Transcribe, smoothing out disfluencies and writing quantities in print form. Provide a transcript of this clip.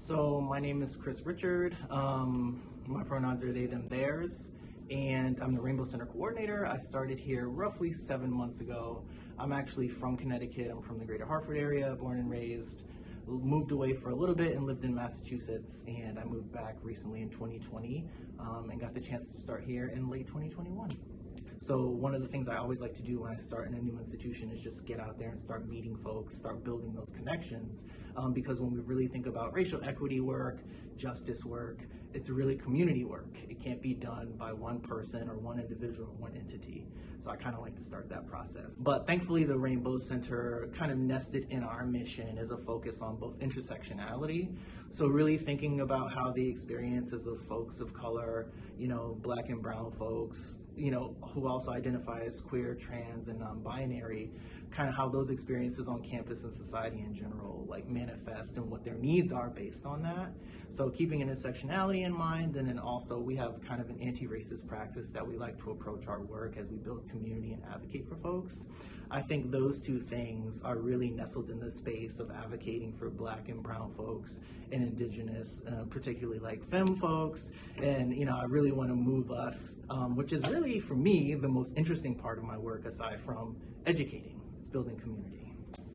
So my name is Chris Richard. My pronouns are they, them, theirs, and I'm the Rainbow Center coordinator. I started here roughly 7 months ago. I'm actually from Connecticut. I'm from the greater Hartford area, born and raised. Moved away for a little bit and lived in Massachusetts, and I moved back recently in 2020 and got the chance to start here in late 2021. So one of the things I always like to do when I start in a new institution is just get out there and start meeting folks, start building those connections, because when we really think about racial equity work, justice work, it's really community work. It can't be done by one person or one individual or one entity. So I kind of like to start that process. But thankfully the Rainbow Center kind of nested in our mission is a focus on both intersectionality. So really thinking about how the experiences of folks of color, Black and brown folks, who also identify as queer, trans, and non-binary, kind of how those experiences on campus and society in general manifest and what their needs are based on that. So keeping intersectionality in mind, and then also we have kind of an anti-racist practice that we like to approach our work as we build community and advocate for folks. I think those two things are really nestled in the space of advocating for Black and brown folks and indigenous, particularly femme folks. And I really want to move us, which is really for me the most interesting part of my work aside from educating. It's building community.